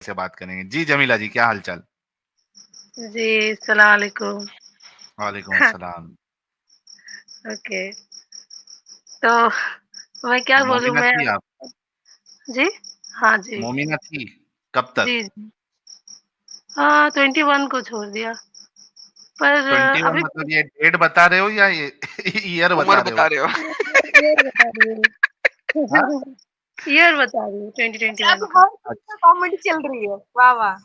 से बात करेंगे। जी जमीला जी, क्या हाल-चाल? जी, सलाम अलैकुम। वालेकुम अस्सलाम। ओके, तो मैं क्या बोलूँ मोमिना मैं थी आप? जी? हाँ जी। मोमिना थी? कब तक? जी, जी। हाँ, 21 को छोड़ दिया। पर 21 अभी मतलब ये डेट बता रहे हो या ये ईयर उम्र बता रहे बता हो? रहे हो। ईयर बता रही हूँ। हाँ? ईयर बता रही हूँ अच्छा, 2021 अब का। हर चीज़ पे कॉमेडी चल रही है। वाह, वाह!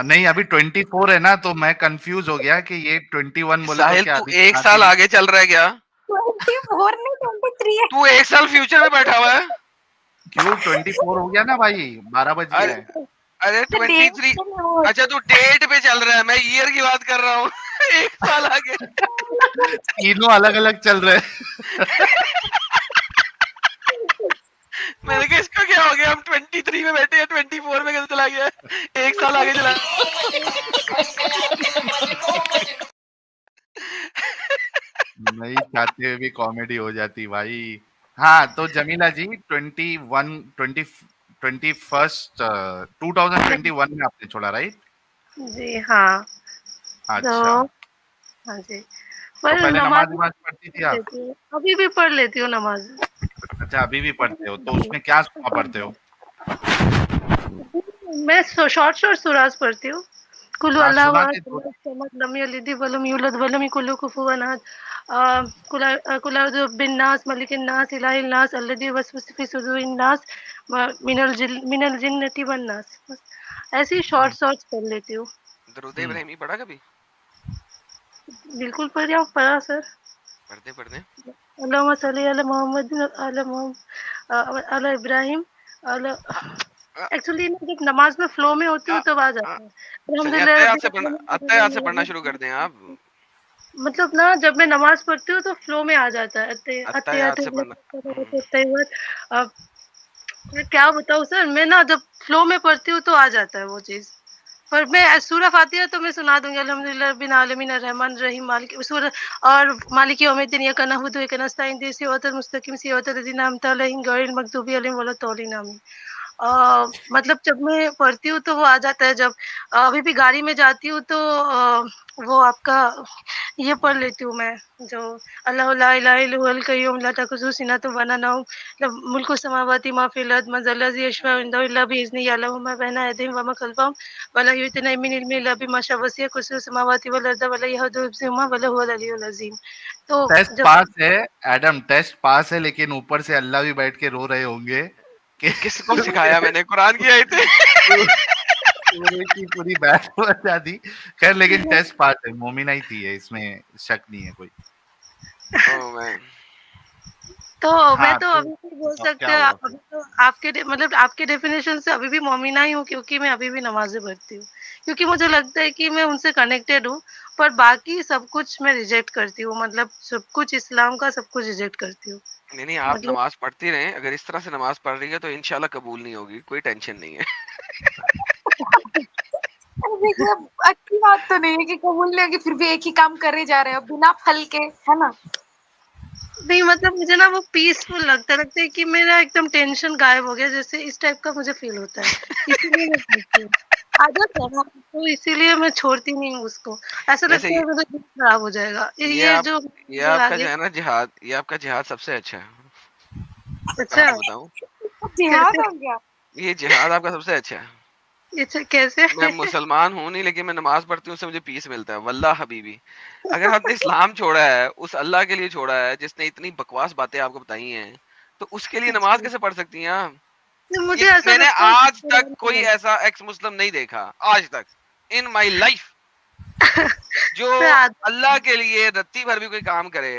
नहीं अभी 24 है ना, तो मैं कंफ्यूज हो गया कि ये 21 बोले तो साहिल क्या तू अभी एक शादी साल भी। आगे चल रहा है क्या? 24 नहीं 23 है। तू एक साल फ्यूचर में बैठा हुआ है? क्यों 24 हो गया ना भाई, 12 बज गया अरे है। अरे तो डेट 23। पे मैं वो अच्छा तू डेट पे चल रहा है, मैं ईयर की बात कर रहा हूँ। एक साल आगे। तीनों अलग-अलग चल रहे हैं। मैंने कहा इसका क्या हो गया, हम 23 में बैठे हैं, 24 में कैसे चला गया? एक साल आगे चला। नहीं चाहते हुए भी कॉमेडी हो जाती भाई। हाँ तो जमीला जी 21 21st 2021 में आपने छोड़ा राइट? जी, हाँ। अच्छा, तो हाँ जी, तो पर पहले नमाज़ नमाज वमाज पढ़ती थी पढ़ आप? लेती हूँ, अभी भी पढ़ लेती हूँ नमाज़। अच्छा अभी भी पढ़ते हो, तो जी, उसमें क्या तो सुना पढ़ पढ़ते हो? मैं शॉर्ट सूराज पढ़ती हूँ। कुल हाँ अल्लाहु सुना अहद, के दो। अल्लाहु समद, लम यलिद वलम यूलद वलम यकुल लहू कुफुवन अहद। कुल अऊज़ु बिन्नास, मलिकिन नास, इलाहिन नास, अल्लज़ी युवस्विसु फी सुदूरिन नास, मिनल जिन्नति वन नास। बस ऐसे ही शॉर्ट्स पढ़ लेती हूँ। दरूद हम्म। इब्राहिमी पढ़ा कभी? बिल्कुल पढ़ा सर। पढ़ते पढ़ते। अल्लाहुम्मा सल्ली अला मुहम्मद अला अला इब्राहिम अला। अ, एक्चुअली ना जब नमाज में फ्लो में होती अ, हूँ तब आ अ, जाता है। चलिए अल्हम्दुलिल्लाह रब्बिल अत्तहियात से पढ़ना शुरू कर आलमीन। दें आप। मतलब ना जब मैं नमाज पढ़ती हूँ तो फ्लो में आ जाता है। अत्तहियात से पढ़ना। अब मैं क्या बताऊँ सर, मैं ना जब फ्लो में पढ़ती हूँ तो आ जाता है वो चीज़। पर मैं सूरह फातिहा तो मैं सुना दूँगी, अल्हम्दुलिल्लाह रब्बिल आलमीन अर्रहमान अर्रहीम मालिक सूरह और मालिक यौमिद्दीन इय्याका नअबुदु व इय्याका नस्तईन इहदिnas सिरातल मुस्तकीम सिरातल लज़ीना अनअमता अलैहिम गैरिल मग़दूबि अलैहिम वलद्दालिन आमीन। मतलब जब मैं पढ़ती हूँ तो वो आ जाता है। जब अभी भी गाड़ी में जाती हूँ तो वो आपका ये पढ़ लेती हूँ मैं, जो अल्लाहु ला इलाहा इल्ला हुवल कय्यूम ला ताखुज़ुहु सिनतुन व ला नौम लहु मुल्कु समावाति मा फ़िल अर्द मन ज़ल्लज़ी यशफ़अउ इंदहु इल्ला बिइज़्निही यअलमु मा बैना अयदीहिम व मा ख़ल्फ़हुम व ला युहीतूना मिन इल्मिही इल्ला बिमा शाअ वसिअ कुर्सियुहु समावाति वल अर्द व ला यऊदुहु हिफ़्ज़ुहुमा व हुवल अलिय्युल अज़ीम। तो टेस्ट जब पास है, एडम टेस्ट पास है, लेकिन ऊपर से अल्लाह भी बैठ के रो रहे होंगे कि किसको सिखाया मैंने कुरान की आयतें? पूरे की पूरी बैट बजा दी। खैर लेकिन टेस्ट पास है, मोमिना ही थी है, इसमें शक नहीं है कोई। Oh man. तो मैं हाँ तो तो अभी भी बोल बताओ क्या सकते हैं, हुआ फिर? अभी तो मतलब आपके डेफिनेशन से अभी भी मोमिना ही हूँ, क्योंकि मैं अभी भी नमाज़ें पढ़ती हूँ। क्योंकि मुझे लगता है कि मैं उनसे कनेक्टेड हूँ, पर बाकी सब कुछ मैं रिजेक्ट करती हूँ। मतलब सब कुछ इस्लाम का सब कुछ रिजेक्ट करती हूँ। नहीं नहीं, आप मतलब नमाज पढ़ती रहें, अगर इस तरह से नमाज पढ़ रही है तो इंशाल्लाह कबूल नहीं होगी, कोई टेंशन नहीं है। अरे देखिए, अच्छी बात तो नहीं है कि कबूल नहीं होगी, फिर भी एक ही काम करे जा रहे हो बिना फल के, है ना? नहीं, मतलब मुझे ना वो पीसफुल लगता है कि मेरा एकदम टेंशन गायब हो गया, जैसे इस टाइप का मुझे फ़ील होता है। इसीलिए मैं करती हूँ। आदत है ना, तो इसीलिए मैं छोड़ती नहीं हूँ उसको। ऐसा वैसे लगता है मेरा दिन खराब हो जाएगा। ये ये आप जो ये मुझे आपका आगे जो है ना जिहाद, ये आपका जिहाद सबसे अच्छा है। मैं अच्छा, आपको बताऊं, जिहाद कैसे? हो गया। ये जिहाद आपका सबसे अच्छा है। अच्छा, कैसे? मैं मुसलमान हूं नहीं, लेकिन मैं नमाज पढ़ती हूँ, उससे मुझे पीस मिलता है वल्लाह हबीबी। अगर आपने इस्लाम छोड़ा है, उस अल्लाह के लिए छोड़ा है जिसने इतनी बकवास बातें आपको बताई हैं, तो उसके लिए नमाज अच्छा, कैसे पढ़ सकती हैं आप? तो ये मुझे ऐसा मैंने लगता है आज तक कोई कि ऐसा एक्स मुस्लिम नहीं देखा, आज तक इन माई लाइफ, जो मैं आदत अल्लाह के लिए रत्ती भर भी कोई काम करे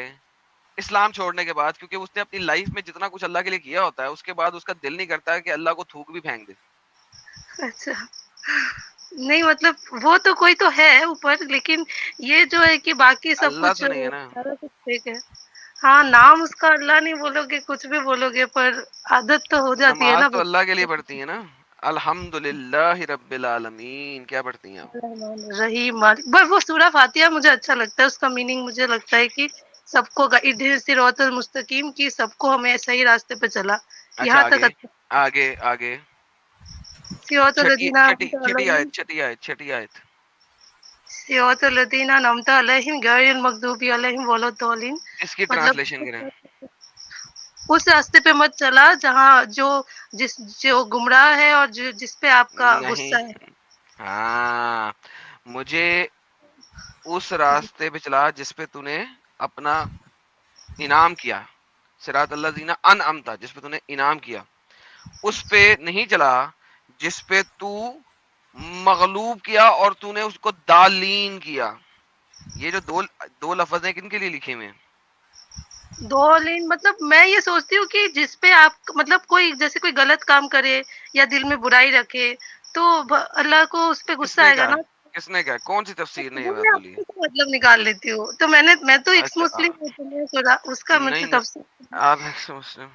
इस्लाम छोड़ने के बाद, क्योंकि उसने अपनी लाइफ में जितना कुछ अल्लाह के लिए किया होता है, उसके बाद उसका दिल नहीं करता है कि अल्लाह को थूक भी फेंक दे। अच्छा, नहीं मतलब वो तो कोई तो है ऊपर, लेकिन ये जो है कि बाकी सब अल्लाह कुछ तो नहीं है ना। सारा कुछ ठीक है। हाँ, नाम उसका अल्लाह नहीं बोलोगे, कुछ भी बोलोगे, पर आदत तो हो जाती है नमाज ना तो अल्लाह के लिए बच्चे पढ़ती है ना। अल्हम्दुलिल्लाह रब्बिल आलमीन क्या पढ़ती हैं आप? रहीम मालिक। बस वो सूरह फातिहा मुझे अच्छा लगता है, उसका मीनिंग मुझे लगता है कि सबको इहदिस सिरातल मुस्तकीम, कि सबको हमें सही रास्ते पे चला। अच्छा यहाँ तक आगे, अच्छा। आगे आगे। सिरातल्लज़ीना छठी आयत सिरातल्लज़ीना अनअमता अलैहिम गैरिल मग़दूबी अलैहिम वलद्दालिन। इसकी मतलब ट्रांसलेशन करें। उस रास्ते पे मत चला जहाँ जो गुमराह है और जिस पे आपका गुस्सा नहीं, है। हाँ, मुझे उस रास्ते पे चला जिस पे तूने अपना इनाम किया, सिरातल्लज़ीना अनअमता, जिस पे तूने इनाम किया, उस पे नहीं चला जिस पे तू मगलूब किया और तूने उसको दालीन किया। ये जो दो लफ्ज हैं किनके लिए लिखे हुए हैं? दोलिन मतलब मैं ये सोचती हूँ कि जिस पे आप मतलब कोई जैसे कोई गलत काम करे या दिल में बुराई रखे तो अल्लाह को उस पे गुस्सा आएगा ना। किसने क्या, कौन सी तफसीर ने ये वो बात मैं बोली है? आपको मतलब निकाल लेती हूँ तो मैं तो एक्स अच्छा, मुस्लिम हूँ तो मैं थोड़ा उसका नहीं मतलब नहीं, तफसीर आप मुस्लिम,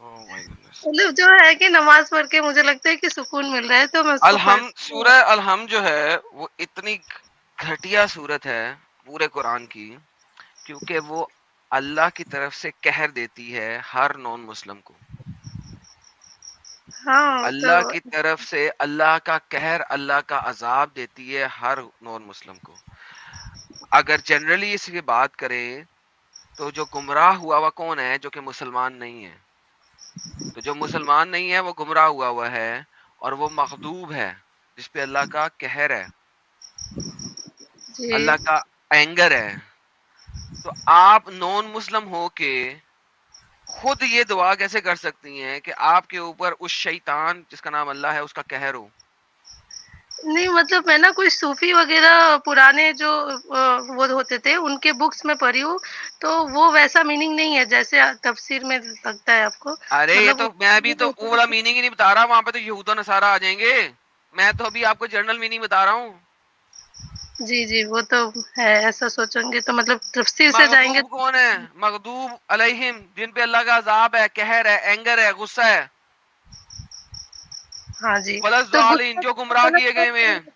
ओह माय गुडनेस। मतलब जो है कि नमाज पढ़ के मुझे लगता है कि सुकून मिल रहा है तो मैं उसको पढ़। सूरह अलहम जो है वो इतनी घटिया सूरत है पूरे कुरान की, क्योंकि वो अल्लाह की तरफ से कहर देती है हर नॉन मुस्लिम को। हाँ अल्लाह तो की तरफ से अल्लाह का कहर, अल्लाह का अजाब देती है हर नॉन मुस्लिम को। अगर जनरली इसकी बात करें तो जो गुमराह हुआ हुआ कौन है? जो कि मुसलमान नहीं है। तो जो मुसलमान नहीं है वो गुमराह हुआ है और वो मखदूब है जिस पे अल्लाह का कहर है, जी अल्लाह का एंगर है। तो आप नॉन मुस्लिम हो के खुद ये दुआ कैसे कर सकती हैं कि आपके ऊपर उस शैतान जिसका नाम अल्लाह है उसका कहर हो? नहीं मतलब मैं ना कोई सूफी वगैरह पुराने जो वो होते थे उनके बुक्स में पढ़ी हूँ तो वो वैसा मीनिंग नहीं है जैसे तफसीर में लगता है आपको। अरे ये मतलब तो मैं भी तो वो वाला मीनिंग ही नहीं बता रहा, वहां पे तो यहूदा नसारा आ जाएंगे। मैं तो अभी आपको जनरल मीनिंग बता रहा हूँ। जी जी वो तो है ऐसा सोचेंगे तो मतलब तफसीर से जाएंगे। मगदूब कौन है? मगदूब अलैहिम, जिन पे अल्लाह का अजाब है, कहर है, एंगर है, गुस्सा है। हाँ जी वलस तो जालिन, गुस्सा जो गुमराह किए गए हुए हैं।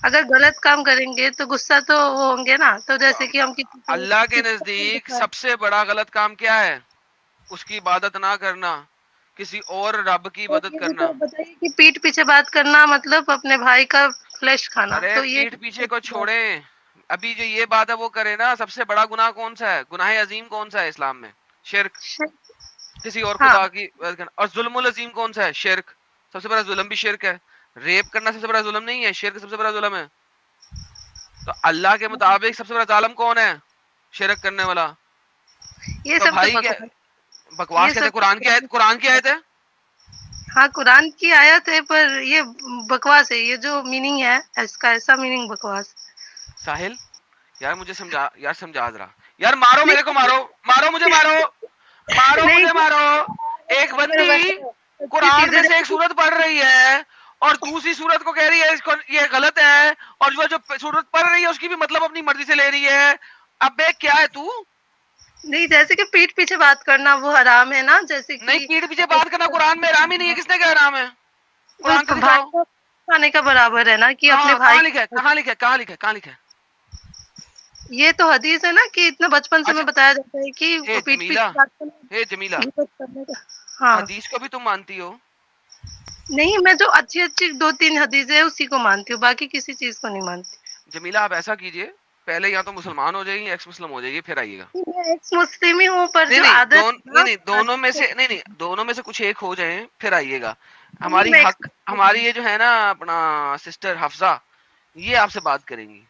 अगर गलत काम करेंगे तो गुस्सा तो वो होंगे ना तो जैसे कि हम अल्लाह के किसी नजदीक सबसे बड़ा गलत काम क्या है? उसकी इबादत ना करना, किसी और रब की तो इबादत ये भी करना। तो बताइए कि पीठ पीछे बात करना मतलब अपने भाई का फ्लैश खाना अरे तो ये पीठ पीछे को छोड़ें, अभी जो ये बात है वो करे ना। सबसे बड़ा गुनाह कौन सा है? गुनाह अजीम कौन सा है इस्लाम में? शिर्क, किसी और हाँ खुदा की इबादत करना। और जुल्मुल अजीम कौन सा है? शिर्क। सबसे बड़ा जुल्म भी शिर्क है। रेप करना सबसे बड़ा जुल्म नहीं है? शिर्क सबसे बड़ा जुल्म है। तो अल्लाह के मुताबिक सबसे बड़ा जालिम कौन है? शिर्क करने वाला। ये तो सब तो भाई क्या बकवास बकवास ये कहते हैं? सब कुरान की आयत है। हाँ कुरान की आयत है पर ये बकवास है ये जो मीनिंग है इसका ऐसा मीनिंग बकवास। साहिल यार मुझे समझा, यार समझा जरा। यार मारो मेरे को, नहीं मारो, मारो मुझे, मारो, मारो नहीं मुझे, मारो। एक बंदी अच्छी कुरान चीजें में से एक सूरत पढ़ रही है और दूसरी सूरत को कह रही है इसको ये गलत है, और जो सूरत पढ़ रही है उसकी भी मतलब अपनी मर्जी से ले रही है। अबे क्या है तू? नहीं जैसे कि पीठ पीछे बात करना वो हराम है ना जैसे नहीं, कि पीठ पीछे बात करना कुरान में हराम ही नहीं है। किसने कहा हराम है? कुरान से तो भाई दिखाओ। को खाने का बराबर है ना कि अपने कहाँ भाई कहाँ लिखा है? कहाँ लिखा है? कहाँ लिखा है? कहाँ लिखा है? ये तो हदीस है ना कि इतना बचपन से अच्छा, में बताया जाता है कि हे पीठ जमीला, पीछे बात करना हे जमीला, गिबत करने का। हाँ हदीस को भी तुम मानती हो? नहीं मैं जो अच्छी अच्छी 2-3 हदीसें है उसी को मानती हूँ बाकी किसी चीज को नहीं मानती। जमीला आप ऐसा कीजिए, पहले या तो मुसलमान हो जाइए, एक्स मुस्लिम हो जाइए, फिर आइएगा। मैं एक्स मुस्लिम ही हूँ पर नहीं जो नहीं, आदत है नहीं ना नहीं, दोनों में से कुछ एक हो जाए फिर आइएगा। नहीं मैं हमारी ये जो है ना अपना सिस्टर हफ्सा, ये आपसे बात करेंगी।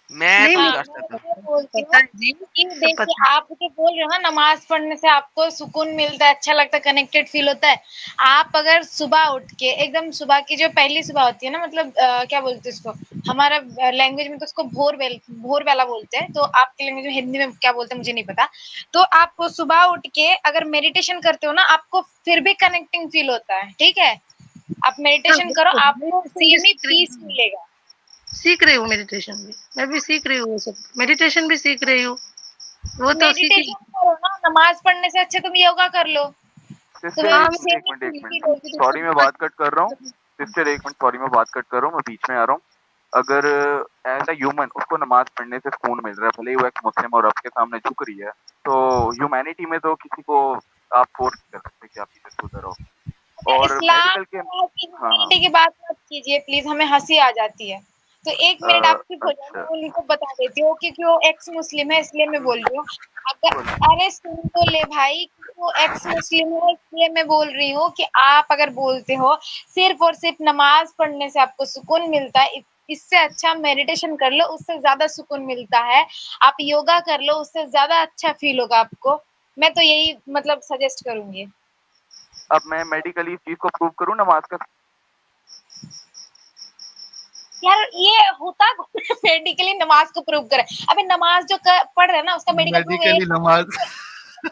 मैं नहीं तो नहीं हाँ, कर मैं सकता। ये बोलती पता हूँ है जी कि सब देखिए पता है। आप जो बोल रहे हो ना नमाज पढ़ने से आपको सुकून मिलता है, अच्छा लगता है, कनेक्टेड फील होता है। आप अगर सुबह उठ के एकदम सुबह की जो पहली सुबह होती है ना, मतलब क्या बोलते हैं इसको, हमारा लैंग्वेज में तो उसको भोर वाला बोलते हैं, तो आपके लैंग्वेज में हिंदी में क्या बोलते हैं मुझे नहीं पता। तो आप सुबह उठ के अगर मेडिटेशन करते हो ना आपको फिर भी कनेक्टिंग फील होता है, ठीक है। आप हाँ, मेडिटेशन करो, आपको मेडिटेशन भी सेम ही पीस मिलेगा। सीख रही हूँ मेडिटेशन भी मैं भी सीख रही हूँ वो सब मेडिटेशन भी सीख रही हूँ वो तो सीखी। मेडिटेशन करो ना, नमाज पढ़ने से अच्छा तुम योगा कर लो। सिस्टर तुम्हें हाँ एक मिनट, सेम एक ही मिनट, एक फील मिनट, होगी। सॉरी मैं बात कट कर रहा हूँ। सिस्टर एक मिनट, सॉरी मैं बात कट कर रहा हूँ, मैं बीच में आ रहा हूँ। अगर एज अ ह्यूमन उसको नमाज पढ़ने से सुकून मिल रहा है, भले ही वो एक मुस्लिम और रब के सामने झुक रही है, तो ह्यूमैनिटी में तो किसी को आप फोर्स कर सकते कि आप इधर से उधर हो। और इस्लाम मेडिकल के की हाँ ह्यूमैनिटी की बात मत कीजिए प्लीज, हमें हंसी आ जाती है। तो एक मिनट आप चुप हो जाओ, अच्छा मैं उनको बता देती हूँ क्योंकि वो एक्स मुस्लिम है इसलिए मैं बोल रही हूँ। अगर अरे सुन तो ले भाई, वो एक्स मुस्लिम है इसलिए मैं बोल रही हूँ कि आप अगर बोलते हो सिर्फ और सिर्फ नमाज पढ़ने से आपको सुकून मिलता है, इससे अच्छा मेडिटेशन कर लो, उससे ज्यादा सुकून मिलता है। आप योगा कर लो, उससे ज्यादा अच्छा फील होगा आपको। मैं तो यही मतलब सजेस्ट करूंगी। अब मैं मेडिकली इस चीज को प्रूव करूँ नमाज का? यार ये होता मेडिकली नमाज को प्रूव करे। अबे नमाज जो पढ़ रहे हैं ना उसका मेडिकल प्रूव मेडिकली नमाज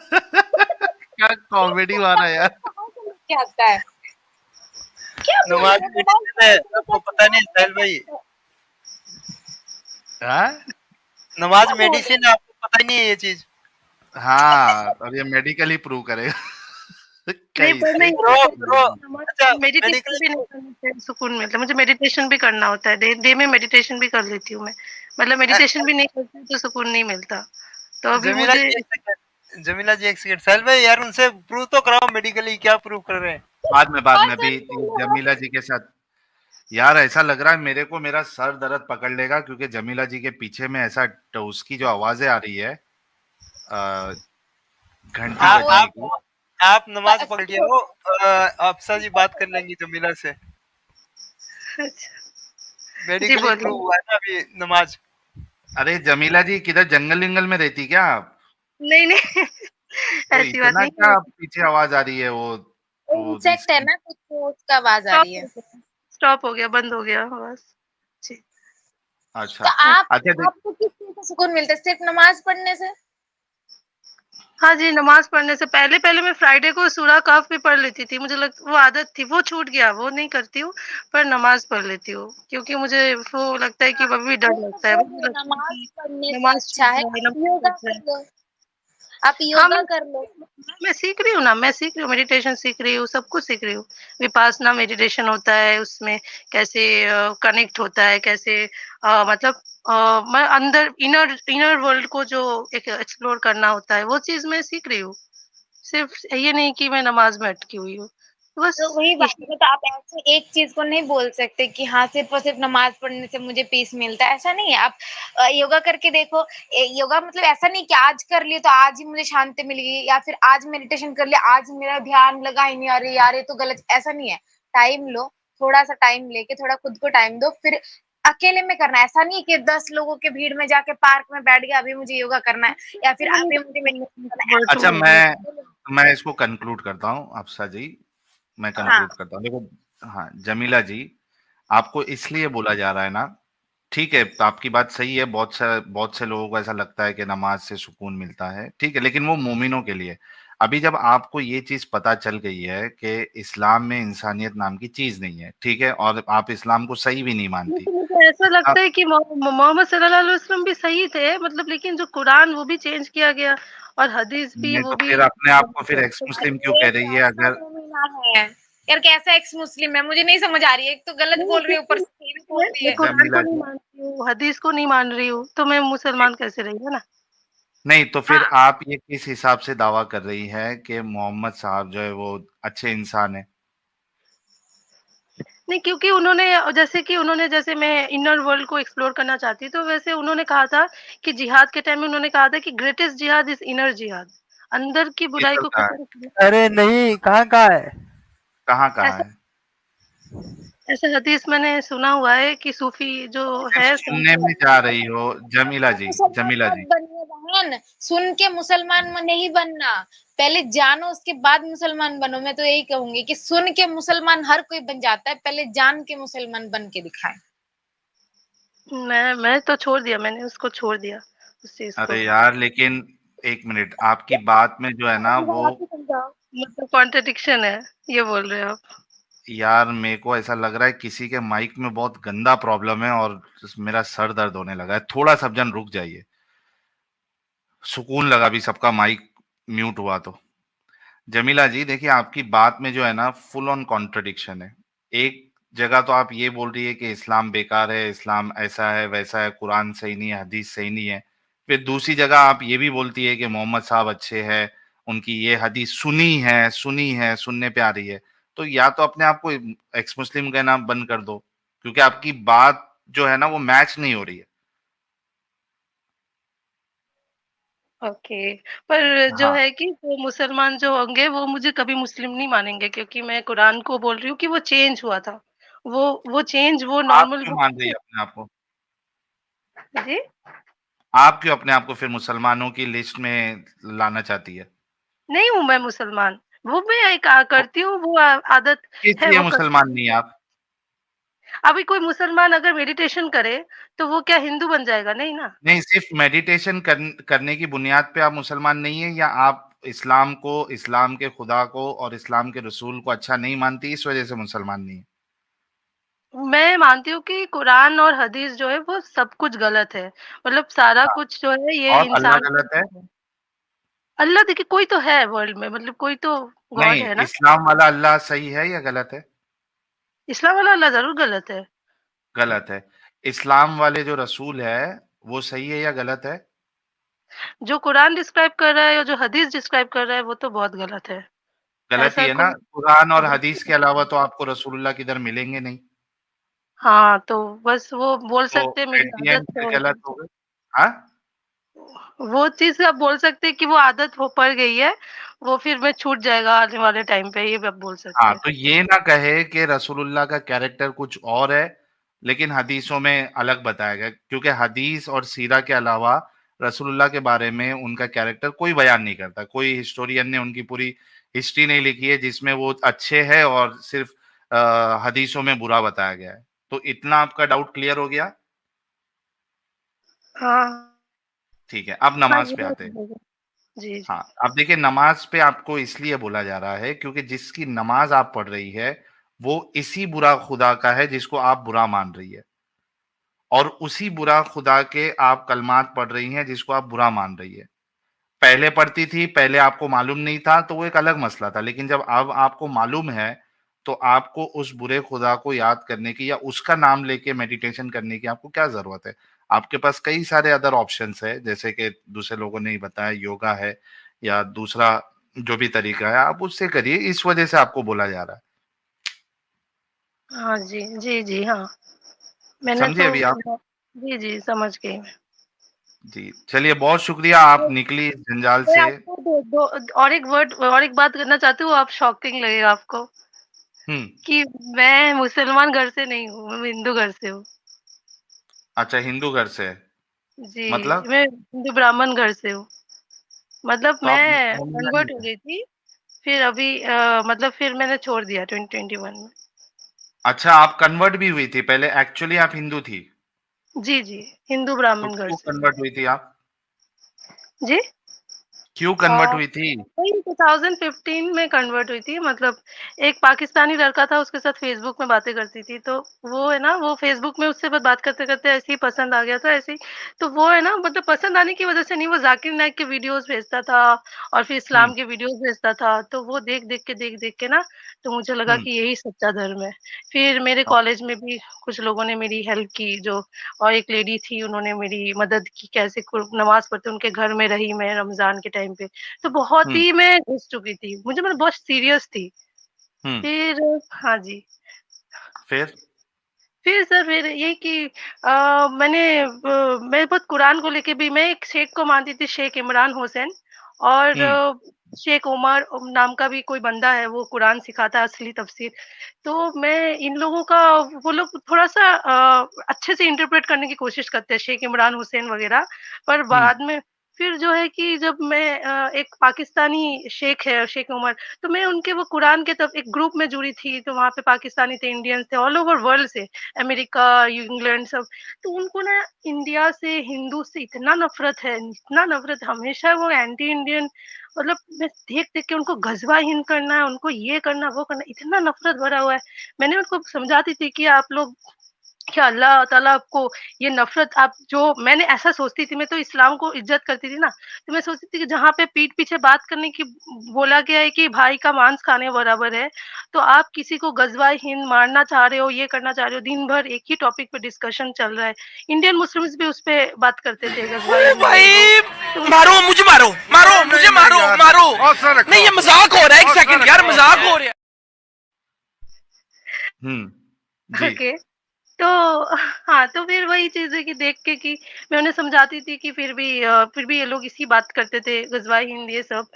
क्या कॉमेडी मारा यार। क्या आता है? क्या बोल नमाज रहे हो? मेडिटेशन है, आपको पता नहीं साहिल भाई? हाँ नमाज मेडिसिन है, आपको पता ही नहीं है ये चीज? हाँ, अब ये मेडिकली प्रूव करेगा नहीं पर मैं ब्रो ब्रो अच्छा मेडिटेशन मेडिकली भी नहीं करने से सुकून मिलता है। मुझे मेडिटेशन भी करना होता है, डे में मेडिटेशन भी कर लेती हूँ मैं। मतलब मेडिटेशन भी नहीं करती तो सुकून नहीं मिलता। तो अभी जमीला मुझे जी एक सेकंड, जमीला जी एक सेकंड, साहिल भाई यार उनसे प्रूव तो कराओ मेडिकली क्या प्रूव कर रहे हैं। बाद में अभी जमीला जी के साथ। यार ऐसा लग रहा है मेरे को मेरा सर दर्द पकड़ लेगा, क्योंकि जमीला जी के पीछे में ऐसा उसकी जो आवाजें आ रही है घंटी बजने की। आप नमाज पढ़ के हो, अफसा जी बात कर लेंगी जमीला से। मेडिकली बोलिए। प्रूव हुआ है ना अभी नमाज। अरे जमीला जी किधर जंगल विंगल में रहती क्या आप? नहीं नहीं तो ऐसी बात इतना नहीं क्या है। पीछे आवाज आ रही है वो तो इंसेक्ट है ना कुछ, तो उसका आवाज आ रही है। स्टॉप हो गया, बंद हो गया बस जी। अच्छा तो अच्छा आपको किस चीज से सुकून मिलता है? सिर्फ नमाज पढ़ने से? हाँ जी, नमाज पढ़ने से पहले पहले मैं फ्राइडे को सूरह कहफ भी पढ़ लेती थी। मुझे वो आदत थी, वो छूट गया, वो नहीं करती हूँ। पर नमाज पढ़ लेती हूँ क्योंकि मुझे वो लगता है कि अभी भी डर वो लगता है, तो मुझे लगता है नमाज कि पढ़ने से नमाज अच्छा छूट है जाए, आप नमाज योगा छूट जाए। कर लो, आप हाँ योगा कर लो। मैं सीख रही हूँ ना, मैं सीख रही हूँ, मेडिटेशन सीख रही हूँ, सब कुछ सीख रही हूँ। विपासना मेडिटेशन होता है, उसमें कैसे कनेक्ट होता है, कैसे मतलब मैं अंदर इनर इनर वर्ल्ड को जो एक एक्सप्लोर करना होता है, वो चीज मैं सीख रही हूँ। सिर्फ ये नहीं कि मैं नमाज में अटकी हुई हूँ, बस तो वही बात यही। है, तो आप ऐसे एक चीज को नहीं बोल सकते कि हाँ सिर्फ और सिर्फ नमाज पढ़ने से मुझे पीस मिलता है, ऐसा नहीं है। आप योगा करके देखो। योगा मतलब ऐसा नहीं कि आज कर लिए तो आज ही मुझे शांति मिलेगी, या फिर आज मेडिटेशन कर लिया आज मेरा ध्यान लगा ही नहीं, अरे यार ये तो गलत, ऐसा नहीं है। टाइम लो, थोड़ा सा टाइम लेके थोड़ा खुद को टाइम दो, फिर अकेले में करना है। ऐसा नहीं कि 10 लोगों के भीड़ में जाके पार्क में बैठ गया अभी मुझे योगा करना है, या फिर अभी मुझे मेडिटेशन करना है, अच्छा ऐसा नहीं मैं इसको कंक्लूड करता हूँ अफसा जी, मैं है। हाँ कंक्लूड करता हूँ। देखो हाँ जमीला जी, आपको इसलिए बोला जा रहा है ना, ठीक है आपकी बात सही है, बहुत से लोगों को ऐसा लगता है कि नमाज से सुकून मिलता है, ठीक है, लेकिन वो मोमिनों के लिए। अभी जब आपको ये चीज पता चल गई है कि इस्लाम में इंसानियत नाम की चीज नहीं है, ठीक है, और आप इस्लाम को सही भी नहीं मानती। लेकिन मुझे ऐसा लगता है कि मोहम्मद सल्लल्लाहु अलैहि वसल्लम भी सही थे, मतलब लेकिन जो कुरान वो भी चेंज किया गया और हदीस भी नहीं वो तो भी। फिर अपने आप को फिर एक्स मुस्लिम क्यों ये कह रही है कैसा अगर? मोमिना है यार, कैसा एक्स मुस्लिम है? मुझे नहीं समझ आ रही है। एक तो गलत नहीं, बोल रही है, ऊपर क्योंकि से ये भी बोल रही मैं है। कुरान को जमीला नहीं जी मानती हूँ, हदीस को नहीं मान रही हूँ, तो मैं मुसलमान कैसे रही है ना। नहीं तो फिर हाँ आप ये किस हिसाब से दावा कर रही है कि मोहम्मद साहब जो है वो अच्छे इंसान है? नहीं क्योंकि उन्होंने जैसे मैं इनर वर्ल्ड को एक्सप्लोर करना चाहती, तो वैसे उन्होंने कहा था कि जिहाद के टाइम में उन्होंने कहा था कि ग्रेटेस्ट जिहाद इज इनर जिहाद, अंदर की ये बुराई को चलता है, खत्म करना। अरे नहीं, कहाँ कहाँ है? कहाँ कहाँ ऐसा है? ऐसा हदीस मैंने सुना हुआ है कि सूफी जो सिर्फ है सुनने में जा रही हो जमीला जी, मुसलमान जमीला मत जी। बनिए बहन, सुन के मुसलमान नहीं बनना। पहले जानो उसके बाद मुसलमान बनो। मैं तो यही कहूंगी कि सुन के मुसलमान हर कोई बन जाता है, पहले जान के मुसलमान बन के दिखाए। मैं तो छोड़ दिया, मैंने उसको छोड़ दिया उस चीज को। अरे यार लेकिन एक मिनट, आपकी बात में जो है ना वो, आप ही समझाओ, मतलब कॉन्ट्रडिक्शन है, ये बोल रहे हो आप। यार मेरे को ऐसा लग रहा है किसी के माइक में बहुत गंदा प्रॉब्लम है और मेरा सर दर्द होने लगा है। थोड़ा सब जन रुक जाइए, सुकून लगा भी सबका माइक म्यूट हुआ तो। जमीला जी देखिए आपकी बात में जो है ना फुल ऑन कॉन्ट्रडिक्शन है। एक जगह तो आप ये बोल रही है कि इस्लाम बेकार है, इस्लाम ऐसा है वैसा है, कुरान सही नहीं है, हदीस सही नहीं है। फिर दूसरी जगह आप ये भी बोलती है कि मोहम्मद साहब अच्छे हैं, उनकी ये हदीस सुनी है, सुनने पे आ रही है। तो या तो अपने आप को एक्स मुस्लिम कहना बंद कर दो, क्योंकि आपकी बात जो है ना वो मैच नहीं हो रही है। ओके। पर जो हाँ, है कि वो मुसलमान जो होंगे वो मुझे कभी मुस्लिम नहीं मानेंगे, क्योंकि मैं कुरान को बोल रही हूँ कि वो चेंज हुआ था। वो चेंज वो आप नॉर्मल क्यों बुक मान रही है अपने आप को? जी? आप क्यों अपने आप को फिर मुसलमानों की लिस्ट में लाना चाहती है? नहीं हूँ मैं मुसलमान। वो मैं एक तो करती हूँ, वो आदत किस है लिए वो करती मुसलमान हूँ। नहीं है आप? अभी कोई मुसलमान अगर मेडिटेशन करे, तो वो क्या हिंदू बन जाएगा? नहीं ना। नहीं, सिर्फ मेडिटेशन करने की बुनियाद पे आप मुसलमान नहीं है, या आप इस्लाम को, इस्लाम के खुदा को और इस्लाम के रसूल को अच्छा नहीं मानती, इस वजह से मुसलमान नहीं है? मैं मानती हूँ कि कुरान और हदीस जो है वो सब कुछ गलत है। मतलब सारा हाँ, कुछ जो है ये और अल्लाह इंसान के गलत है? ऊपर है। अल्लाह देखिए कोई तो है वर्ल्ड में, मतलब कोई तो गॉड नहीं, है ना। इस्लाम वाला अल्लाह सही है या गलत है? इस्लाम वाला अल्लाह ज़रूर गलत है। गलत है। इस्लाम वाले जो रसूल है, वो सही है या गलत है? जो कुरान डिस्क्राइब कर रहा है और जो हदीस डिस्क्राइब कर रहा है वो तो बहुत गलत है। गलत ही ऐसा है ना? कोई कुरान और हदीस के बिल्कुल अलावा तो आपको रसूलुल्लाह किधर मिलेंगे नहीं। हाँ, तो बस वो बोल तो सकते हैं मेरी एट द आदत एंड है फिर वो गलत हो चीज़। गए। हाँ? वो चीज़ आप बोल सकते हैं कि वो आदत हो पड़ गई है, वो फिर मैं छूट जाएगा आने वाले टाइम पे, ये भी आप बोल सकते हाँ, हैं। तो ये ना कहे कि रसूलुल्लाह का कैरेक्टर कुछ और है, लेकिन हदीसों में अलग बताया गया, क्योंकि हदीस और सीरा के अलावा रसूलुल्लाह के बारे में उनका कैरेक्टर कोई बयान नहीं करता। कोई हिस्टोरियन ने उनकी पूरी हिस्ट्री नहीं लिखी है जिसमें वो अच्छे हैं और सिर्फ हदीसों में बुरा बताया गया है। तो इतना आपका डाउट क्लियर हो गया? हाँ, ठीक है, अब हाँ, नमाज ये पे बात आते हैं। तो है। जी, जी। हाँ, अब देखिए नमाज पे आपको इसलिए बोला जा रहा है क्योंकि जिसकी नमाज आप पढ़ रही है, वो इसी बुरा खुदा का है जिसको आप बुरा मान रही है। और उसी बुरा खुदा के आप कलमात पढ़ रही हैं जिसको आप बुरा मान रही है। पहले पढ़ती थी, पहले आपको मालूम नहीं था तो वो एक अलग मसला था। लेकिन जब अब आपको मालूम है, तो आपको उस बुरे खुदा को याद करने की या उसका नाम लेके मेडिटेशन करने की आपको क्या ज़रूरत है? आपके पास कई सारे अदर ऑप्शंस है, जैसे कि दूसरे लोगों ने ही बताया योगा है या दूसरा जो भी तरीका है, आप उससे करिए, इस वजह से आपको बोला जा रहा है। हाँ जी, जी, जी, हाँ। मैंने समझे तो अभी आप? जी, जी, समझ गई मैं। जी, चलिए बहुत शुक्रिया आप तो निकली इस जंजाल मैं से। आपको दो और एक वर्ड और एक बात करना चाहती हूँ, आप शॉकिंग लगेगा आपको हुँ, कि मैं मुसलमान घर से नहीं हूँ, मैं हिंदू घर से हूँ। अच्छा हिंदू घर से है, जी, मतलब? मैं हिंदू ब्राह्मण घर से हूँ। मतलब तो आप मैं मोमिना नहीं कन्वर्ट हो थे? गई थी, फिर अभी मतलब फिर मैंने छोड़ दिया 2021 में। अच्छा आप कन्वर्ट भी हुई थी, पहले एक्चुअली आप हिंदू थी, जी, जी, हिंदू तो ब्राह्मण घर क्यों से हूँ। कन्वर्ट हुई थी आप? जी? क्यों अ, कन्वर्ट हुई थी? वही 2015 में कन्वर्ट हुई थी, मतलब एक पाकिस्तानी लड़का था, उसके साथ फ़ेसबुक में बातें करती थी, तो वो है ना, वो फ़ेसबुक में उससे बस बात करते-करते ऐसे ही पसंद आ गया था, ऐसे ही। तो वो है ना, मतलब पसंद आने की वज़ह से नहीं, वो ज़ाकिर नाइक के वीडियोज़ भेजता था और फिर हुँ, इस्लाम के वीडियोज़ भेजता था, तो वो देख-देख के ना, तो मुझे लगा हुँ, कि यही सच्चा धर्म है। फिर मेरे हाँ, कॉलेज में भी कुछ लोगों ने मेरी हेल्प की, जो और एक लेडी थी, उन्होंने मेरी मदद की, कैसे को नमाज़ पढ़ते, उनके घर में रही मैं रमज़ान के टाइम पे। तो बहुत हुँ, ही मैं घुस चुकी थी। मुझे मतलब बहुत सीरियस थी। हुँ, फिर हाँ जी। फिर? फिर सर फिर यही कि मैं बहुत कुरान को लेके भी, मैं एक शेख को मानती थी, शेख इमरान हुसैन, और हुँ, शेख उमर नाम का भी कोई बंदा है, वो कुरान सिखाता है असली तफ़सीर। तो मैं इन लोगों का, वो लोग थोड़ा-सा अच्छे से इंटरप्रेट करने की कोशिश करते हैं, शेख इमरान हुसैन वग़ैरह। पर हुँ, बाद में फिर जो है कि जब मैं एक पाकिस्तानी शेख है, शेख उमर, तो मैं उनके वो कुरान के तब एक ग्रुप में जुड़ी थी, तो वहाँ पे पाकिस्तानी थे, इंडियंस थे, ऑल ओवर वर्ल्ड से, अमेरिका, इंग्लैंड सब। तो उनको ना इंडिया से, हिंदू से इतना नफ़रत है, इतना नफ़रत, हमेशा वो एंटी इंडियन, मतलब मैं देख-देख के उनको ग़ज़वा-हिंद करना है, उनको ये करना, वो करना, इतना नफ़रत भरा हुआ है। मैंने उनको समझाती थी कि आप लोग, क्या अल्लाह ताला आपको ये नफ़रत, आप जो, मैंने ऐसा सोचती थी, मैं तो इस्लाम को इज़्ज़त करती थी ना, तो मैं सोचती थी कि जहाँ पे पीठ पीछे बात करने की बोला गया है कि भाई का मांस खाने बराबर है, तो आप किसी को ग़ज़वा-ए हिंद मारना चाह रहे हो, ये करना चाह रहे हो, दिन भर एक ही टॉपिक पे डिस्कशन चल रहा है। इंडियन मुस्लिम्स भी उस पे बात करते थे, ग़ज़वा-ए अरे हिंद ये वो। भाई तो मारो मुझे, मारो मारो मुझे, मारो मारो। नहीं ये मजाक हो रहा है, एक सेकंड यार, मजाक हो रहा है। जी। ओके। तो हाँ, तो फिर वही चीज़ है कि देख के कि मैं उन्हें समझाती थी कि फिर भी ये लोग इसी बात करते थे, ग़ज़वा हिंद ये सब।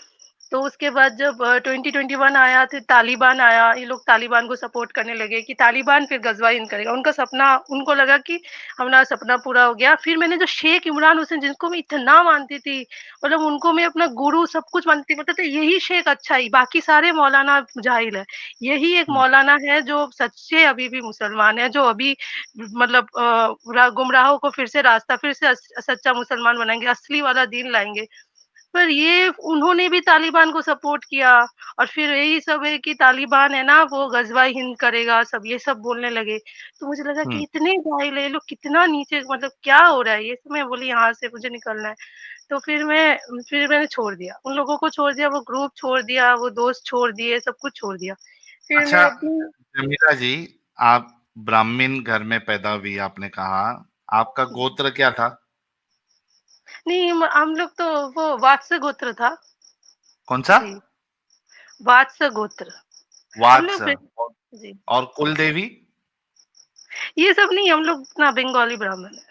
तो उसके बाद जब 2021 आया, फिर तालिबान आया, ये लोग तालिबान को सपोर्ट करने लगे कि तालिबान फिर ग़ज़वा हिंद करेगा। उनका सपना उनको लगा कि हमारा सपना पूरा हो गया। फिर मैंने जो शेख इमरान हुसैन जिनको मैं इतना मानती थी, मतलब उनको मैं अपना गुरु सब कुछ मानती थी, मतलब तो यही शेख अच्छा ही, बाकी सारे मौलाना जाहिल है। यही एक हुँ, मौलाना है जो सच्चे अभी भी मुसलमान है, जो अभी मतलब गुमराहों को फिर से सच्चा मुसलमान बनाएँगे, असली वाला दीन लाएँगे। पर ये उन्होंने भी तालिबान को सपोर्ट किया और फिर यही सब है कि तालिबान है ना वो ग़ज़वा हिंद करेगा, सब ये सब बोलने लगे। तो मुझे लगा कि हुँ। इतने जाहिल है ये लोग, कितना नीचे, मतलब क्या हो रहा है ये? तो मैं बोली यहाँ से मुझे निकलना है। तो फिर मैंने छोड़ दिया। उन लोगों को छोड़ दिया, वो ग्रुप छोड़ दिया, वो दोस्त छोड़ दिए, सब कुछ छोड़ दिया। फिर अच्छा, मैं अपनी जमीला जी, आप ब्राह्मण घर में पैदा हुई आपने कहा, आपका गोत्र क्या था? नहीं, हम लोग तो वो वात्स्य गोत्र था। कौन-सा? जी, वात्स्य गोत्र। हम लोग वात्स बे और जी। कुल देवी? ये सब नहीं, हम लोग ना बंगाली ब्राह्मण है।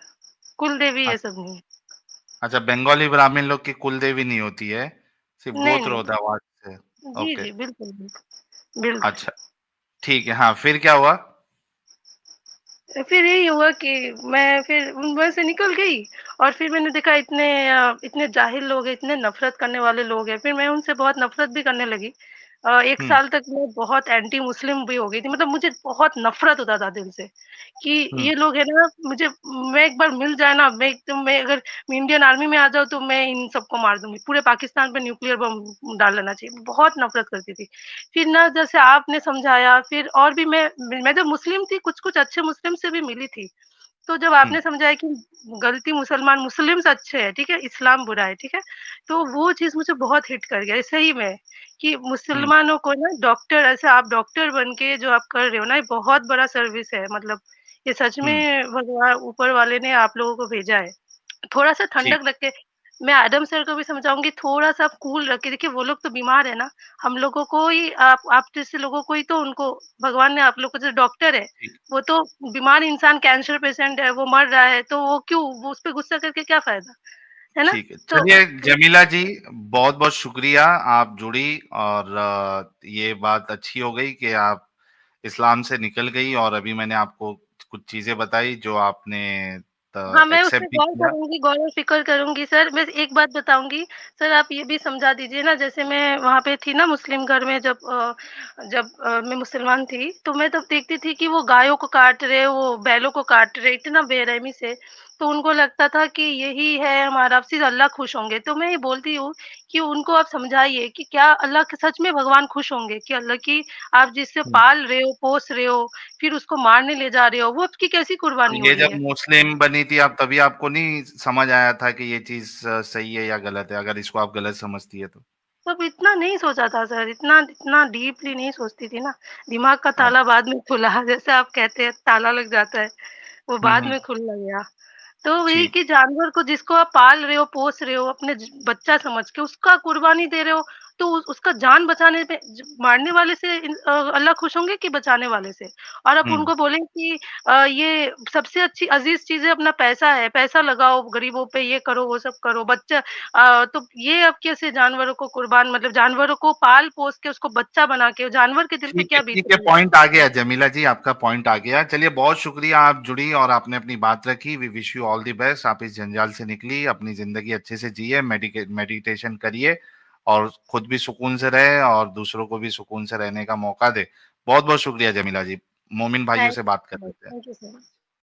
कुल देवी अ ये सब नहीं। अच्छा, बंगाली ब्राह्मण लोग की कुल देवी नहीं होती है, सिर्फ़ नहीं, गोत्र नहीं। होता है वात्स। जी, ओके, जी, बिल्कुल, बिल्कुल। बिल्कुल। अच्छा, ठीक है, हाँ, फिर क्या हुआ? फिर यही हुआ कि मैं फिर उनमें से निकल गई और फिर मैंने देखा इतने जाहिल लोग हैं, इतने नफ़रत करने वाले लोग हैं, फिर मैं उनसे बहुत नफ़रत भी करने लगी। 1 हुँ, साल तक मैं बहुत एंटी मुस्लिम भी हो गई थी, मतलब मुझे बहुत नफ़रत होता था दिल से कि हुँ, ये लोग है ना, मैं एक बार मिल जाए ना, मैं अगर मैं इंडियन आर्मी में आ जाऊँ तो मैं इन सबको मार दूँगी, पूरे पाकिस्तान पे न्यूक्लियर बम डाल लेना चाहिए, बहुत नफ़रत करती थी। फिर ना जैसे आपने समझाया, फिर और भी मैं जब मुस्लिम थी, कुछ-कुछ अच्छे मुस्लिम से भी मिली थी। तो जब हुँ, आपने समझाया कि गलती मुस्लिम्स अच्छे हैं, ठीक है? इस्लाम बुरा है, ठीक है? तो वो चीज़ मुझे बहुत हिट कर गया, सही में कि हुँ, मुसलमानों को ना डॉक्टर, ऐसे आप डॉक्टर बन के जो आप कर रहे हो ना, ये बहुत बड़ा सर्विस है, मतलब ये सच हुँ, में भगवान ऊपर वाले ने आप लोगों को भेजा है। थोड़ा-सा ठीक, ठंडक रख के मैं एडम सर को भी समझाऊँगी, थोड़ा-सा आप कूल रख के देखिए, वो लोग तो बीमार है ना, हम लोगों को ही आप जैसे लोगों को ही तो उनको भगवान ने, आप लोग को जो डॉक्टर है, ठीक, वो तो बीमार इंसान, कैंसर पेशेंट है, वो मर रहा है, तो वो उस पे गुस्सा करके क्या फ़ायदा, है ना? ठीक है। तो चलिए जमीला जी, बहुत-बहुत शुक्रिया, आप जुड़ी और ये बात अच्छी हो गई कि आप इस्लाम से निकल गई और अभी मैंने आपको कुछ चीज़ें बताई जो आपने हाँ, मैं उस पे एक्सेप्ट भी गौर किया। करूँगी, गौर और फ़िक्र करूँगी सर। मैं एक बात बताऊँगी, सर आप ये भी समझा दीजिए ना, जैसे मैं वहाँ पे थी ना मुस्लिम घर में, जब मैं मुसलमान थी, तो मैं तब देखती थी कि वो गायों को काट रहे, वो बैलों को काट रहे, इतना बेरहमी से। तो उनको लगता था कि यही है हमारा, अब सिर्फ़ अल्लाह खुश होंगे। तो मैं ये बोलती हूँ कि उनको आप समझाइए कि क्या अल्लाह के सच में भगवान खुश होंगे? कि अल्लाह की आप जिससे हुँ। पाल रहे हो, पोस रहे हो, फिर उसको मारने ले जा रहे हो, वो आपकी कैसी तो कुर्बानी हो ये रही जब है? मुस्लिम बनी थी आप तभी आपको नहीं समझ आया था कि ये चीज़ सही है या गलत है, अगर इसको आप गलत समझती है तो? तब इतना नहीं सोचा था सर, इतना इतना डीपली नहीं सोचती थी ना। दिमाग का हाँ। ताला बाद में खुला, जैसे आप कहते हैं ताला लग जाता है, वो हुँ, बाद हुँ। में खुलने गया। तो वही ठीक, कि जानवर को जिसको आप पाल रहे हो, पोस रहे हो, अपने बच्चा समझ के उसका कुर्बानी दे रहे हो, तो उसका जान बचाने पे मारने वाले से अल्लाह खुश होंगे कि बचाने वाले से? और आप हुँ। उनको बोलें कि ये सबसे अच्छी अजीज चीज़ है, अपना पैसा है, पैसा लगाओ गरीबों पे, ये करो वो सब करो, तो ये आप कैसे जानवरों को कुर्बान, मतलब जानवरों को पाल पोस के उसको बच्चा बना के, जानवर के दिल पे क्या बीत ठीक है, रही है? पॉइंट आ गया जमीला जी, आपका पॉइंट आ गया। चलिए बहुत शुक्रिया आप जुड़ी और आपने अपनी बात रखी। We wish you all the best. आप इस जंजाल से निकली, अपनी ज़िंदगी अच्छे से जिए, मेडिटेशन करिए और खुद भी सुकून से रहे और दूसरों को भी सुकून से रहने का मौका दें। बहुत-बहुत शुक्रिया जमीला जी। मोमिन भाइयों थैंक से बात कर यू, लेते हैं। Thank you so much.